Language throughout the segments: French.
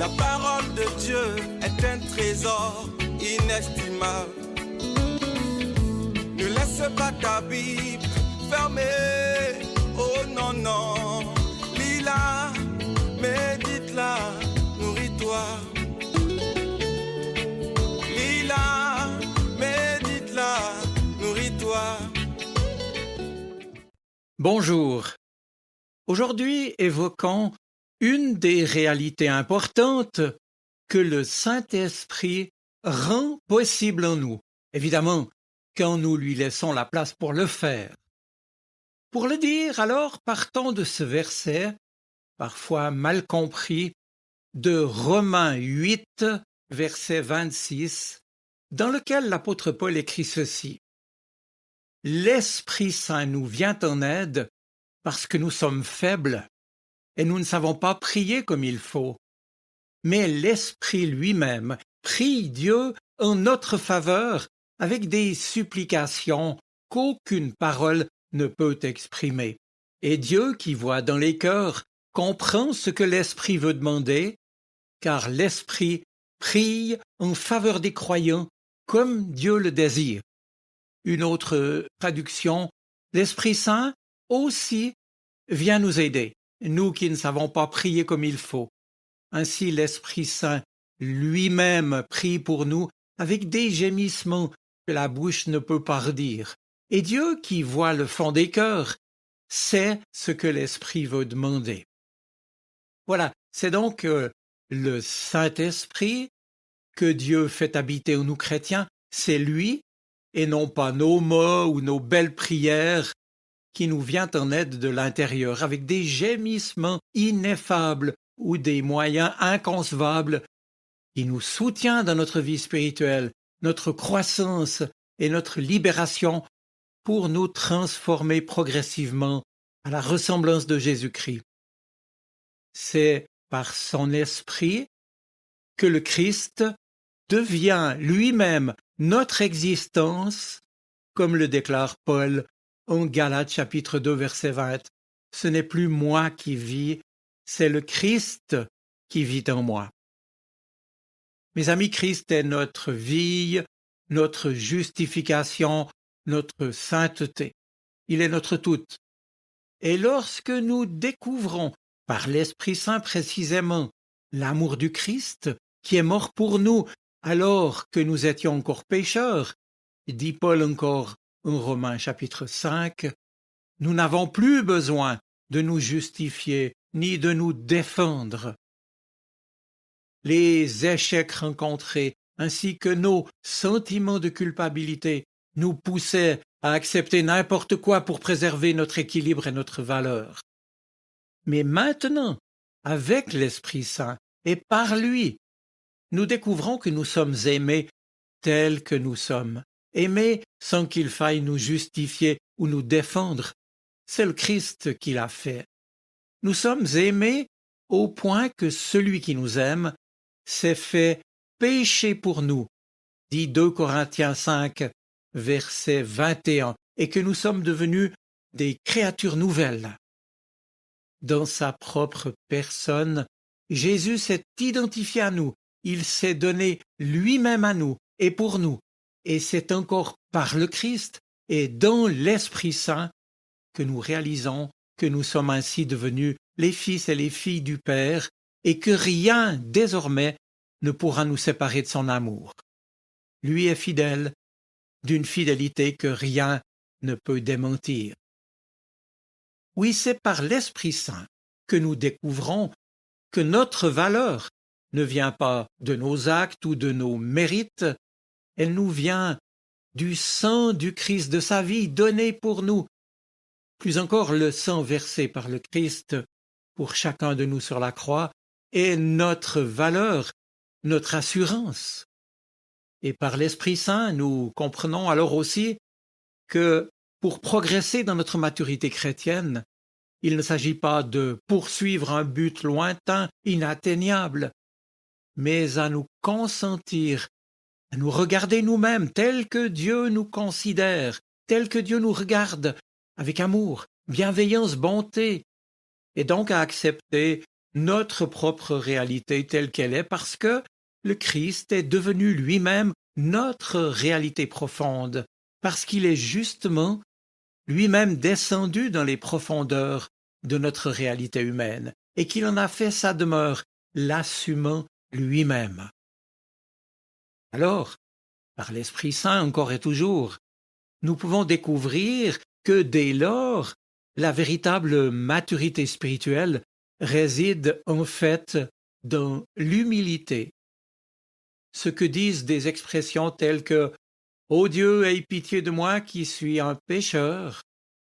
La parole de Dieu est un trésor inestimable. Ne laisse pas ta Bible fermée. Oh non, non. Lis-la, médite-la, nourris-toi. Lis-la, médite-la, nourris-toi. Bonjour. Aujourd'hui, évoquons une des réalités importantes que le Saint-Esprit rend possible en nous, évidemment, quand nous lui laissons la place pour le faire. Pour le dire, alors, partons de ce verset, parfois mal compris, de Romains 8, verset 26, dans lequel l'apôtre Paul écrit ceci. « L'Esprit Saint nous vient en aide parce que nous sommes faibles et nous ne savons pas prier comme il faut. Mais l'Esprit lui-même prie Dieu en notre faveur avec des supplications qu'aucune parole ne peut exprimer. Et Dieu, qui voit dans les cœurs, comprend ce que l'Esprit veut demander, car l'Esprit prie en faveur des croyants comme Dieu le désire. » Une autre traduction, l'Esprit Saint aussi vient nous aider, nous qui ne savons pas prier comme il faut. Ainsi l'Esprit Saint lui-même prie pour nous avec des gémissements que la bouche ne peut pas redire. Et Dieu, qui voit le fond des cœurs, sait ce que l'Esprit veut demander. Voilà, c'est donc le Saint-Esprit que Dieu fait habiter en nous chrétiens, c'est lui, et non pas nos mots ou nos belles prières, qui nous vient en aide de l'intérieur avec des gémissements ineffables ou des moyens inconcevables, qui nous soutient dans notre vie spirituelle, notre croissance et notre libération pour nous transformer progressivement à la ressemblance de Jésus-Christ. C'est par son esprit que le Christ devient lui-même notre existence, comme le déclare Paul en Galates chapitre 2 verset 20. Ce n'est plus moi qui vis, c'est le Christ qui vit en moi. Mes amis, Christ est notre vie, notre justification, notre sainteté. Il est notre tout. Et lorsque nous découvrons, par l'Esprit Saint précisément, l'amour du Christ, qui est mort pour nous alors que nous étions encore pécheurs, dit Paul encore en Romains chapitre 5, nous n'avons plus besoin de nous justifier ni de nous défendre. Les échecs rencontrés ainsi que nos sentiments de culpabilité nous poussaient à accepter n'importe quoi pour préserver notre équilibre et notre valeur. Mais maintenant, avec l'Esprit Saint et par lui, nous découvrons que nous sommes aimés tels que nous sommes, aimés sans qu'il faille nous justifier ou nous défendre. C'est le Christ qui l'a fait. Nous sommes aimés au point que celui qui nous aime s'est fait péché pour nous, dit 2 Corinthiens 5, verset 21, et que nous sommes devenus des créatures nouvelles. Dans sa propre personne, Jésus s'est identifié à nous. Il s'est donné lui-même à nous et pour nous. Et c'est encore par le Christ et dans l'Esprit Saint que nous réalisons que nous sommes ainsi devenus les fils et les filles du Père et que rien désormais ne pourra nous séparer de son amour. Lui est fidèle, d'une fidélité que rien ne peut démentir. Oui, c'est par l'Esprit Saint que nous découvrons que notre valeur ne vient pas de nos actes ou de nos mérites, elle nous vient du sang du Christ, de sa vie donnée pour nous. Plus encore, le sang versé par le Christ pour chacun de nous sur la croix est notre valeur, notre assurance. Et par l'Esprit Saint, nous comprenons alors aussi que pour progresser dans notre maturité chrétienne, il ne s'agit pas de poursuivre un but lointain, inatteignable, mais à nous consentir, à nous regarder nous-mêmes tel que Dieu nous considère, tel que Dieu nous regarde, avec amour, bienveillance, bonté, et donc à accepter notre propre réalité telle qu'elle est parce que le Christ est devenu lui-même notre réalité profonde, parce qu'il est justement lui-même descendu dans les profondeurs de notre réalité humaine et qu'il en a fait sa demeure, l'assumant lui-même. Alors, par l'Esprit Saint encore et toujours, nous pouvons découvrir que dès lors, la véritable maturité spirituelle réside en fait dans l'humilité. Ce que disent des expressions telles que « Ô Dieu, aie pitié de moi qui suis un pécheur »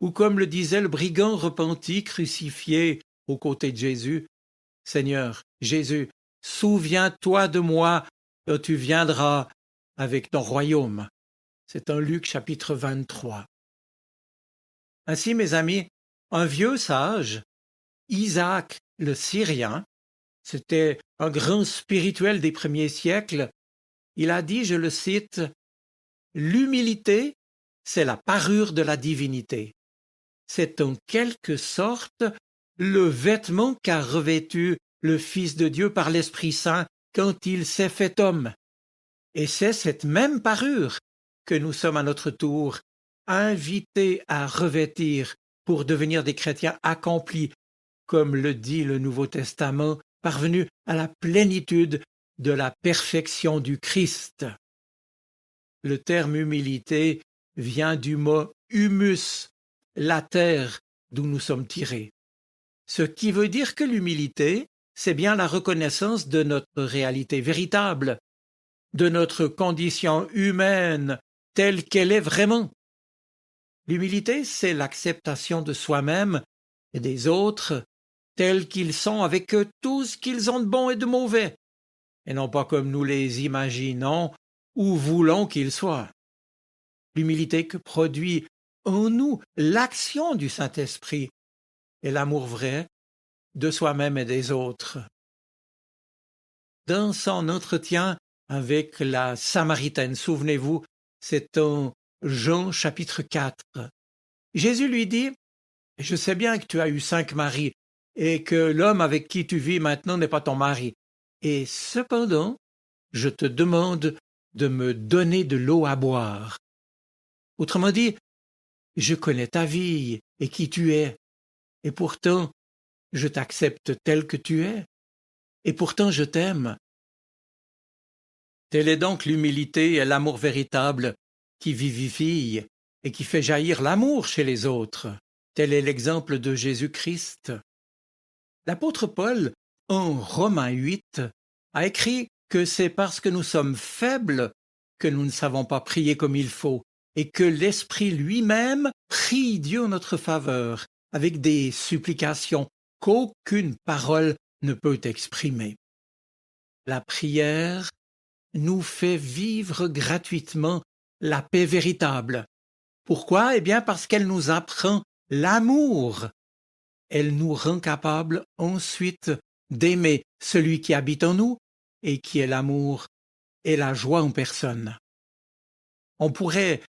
ou comme le disait le brigand repenti crucifié aux côtés de Jésus, « Seigneur, Jésus, souviens-toi de moi quand tu viendras avec ton royaume. » C'est en Luc chapitre 23. Ainsi, mes amis, un vieux sage, Isaac le Syrien, c'était un grand spirituel des premiers siècles, il a dit, je le cite, « L'humilité, c'est la parure de la divinité. C'est en quelque sorte le vêtement qu'a revêtu le Fils de Dieu par l'Esprit Saint quand il s'est fait homme. Et c'est cette même parure que nous sommes à notre tour invités à revêtir pour devenir des chrétiens accomplis, comme le dit le Nouveau Testament, parvenus à la plénitude de la perfection du Christ. Le terme humilité vient du mot humus, la terre d'où nous sommes tirés. Ce qui veut dire que l'humilité, c'est bien la reconnaissance de notre réalité véritable, de notre condition humaine telle qu'elle est vraiment. L'humilité, c'est l'acceptation de soi-même et des autres tels qu'ils sont avec tout ce qu'ils ont de bon et de mauvais, et non pas comme nous les imaginons ou voulons qu'ils soient. L'humilité que produit en nous l'action du Saint-Esprit et l'amour vrai de soi-même et des autres. Dans son entretien avec la Samaritaine, souvenez-vous, c'est en Jean chapitre 4. Jésus lui dit « Je sais bien que tu as eu 5 maris et que l'homme avec qui tu vis maintenant n'est pas ton mari. Et cependant, je te demande de me donner de l'eau à boire. » Autrement dit, je connais ta vie et qui tu es, et pourtant je t'accepte tel que tu es, et pourtant je t'aime. Telle est donc l'humilité et l'amour véritable qui vivifie et qui fait jaillir l'amour chez les autres. Tel est l'exemple de Jésus-Christ. L'apôtre Paul, en Romains 8, a écrit que c'est parce que nous sommes faibles que nous ne savons pas prier comme il faut, et que l'Esprit lui-même prie Dieu en notre faveur, avec des supplications qu'aucune parole ne peut exprimer. La prière nous fait vivre gratuitement la paix véritable. Pourquoi? Eh bien parce qu'elle nous apprend l'amour. Elle nous rend capables ensuite d'aimer celui qui habite en nous et qui est l'amour et la joie en personne. On pourrait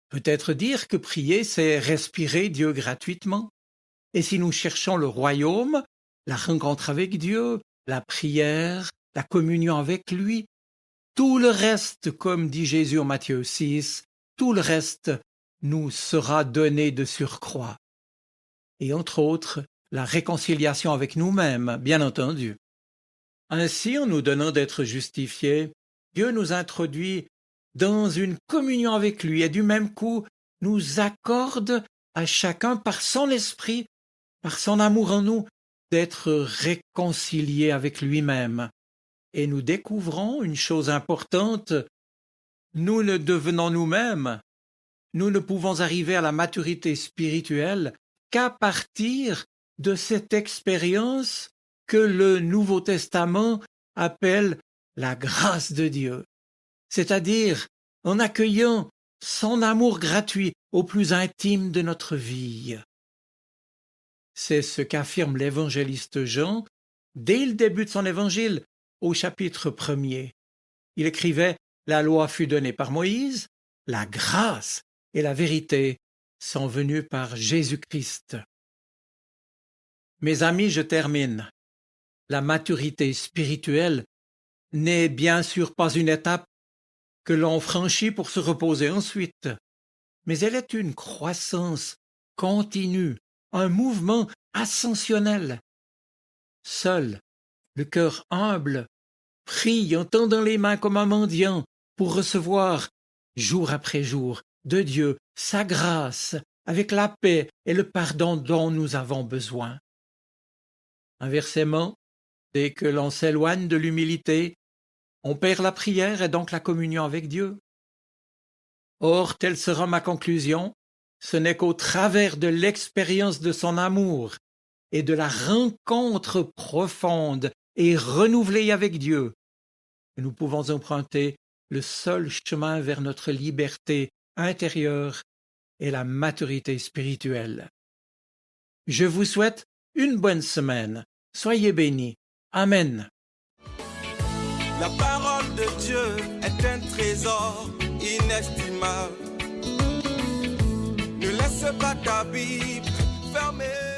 peut-être dire que prier, c'est respirer Dieu gratuitement. Et si nous cherchons le royaume, la rencontre avec Dieu, la prière, la communion avec lui, tout le reste, comme dit Jésus en Matthieu 6, tout le reste nous sera donné de surcroît. Et entre autres, la réconciliation avec nous-mêmes, bien entendu. Ainsi, en nous donnant d'être justifiés, Dieu nous introduit dans une communion avec lui et du même coup nous accorde à chacun par son esprit, par son amour en nous, d'être réconciliés avec lui-même. Et nous découvrons une chose importante, nous ne devenons nous-mêmes, nous ne pouvons arriver à la maturité spirituelle qu'à partir de cette expérience que le Nouveau Testament appelle la grâce de Dieu, c'est-à-dire en accueillant son amour gratuit au plus intime de notre vie. C'est ce qu'affirme l'évangéliste Jean dès le début de son évangile, au chapitre 1er. Il écrivait « La loi fut donnée par Moïse, la grâce et la vérité sont venues par Jésus-Christ. » Mes amis, je termine. La maturité spirituelle n'est bien sûr pas une étape que l'on franchit pour se reposer ensuite, mais elle est une croissance continue, un mouvement ascensionnel. Seul le cœur humble prie en tendant les mains comme un mendiant pour recevoir, jour après jour, de Dieu sa grâce avec la paix et le pardon dont nous avons besoin. Inversement, dès que l'on s'éloigne de l'humilité, on perd la prière et donc la communion avec Dieu. Or, telle sera ma conclusion, ce n'est qu'au travers de l'expérience de son amour et de la rencontre profonde et renouvelée avec Dieu que nous pouvons emprunter le seul chemin vers notre liberté intérieure et la maturité spirituelle. Je vous souhaite une bonne semaine. Soyez bénis. Amen. La parole de Dieu est un trésor inestimable. Ne laisse pas ta Bible fermée.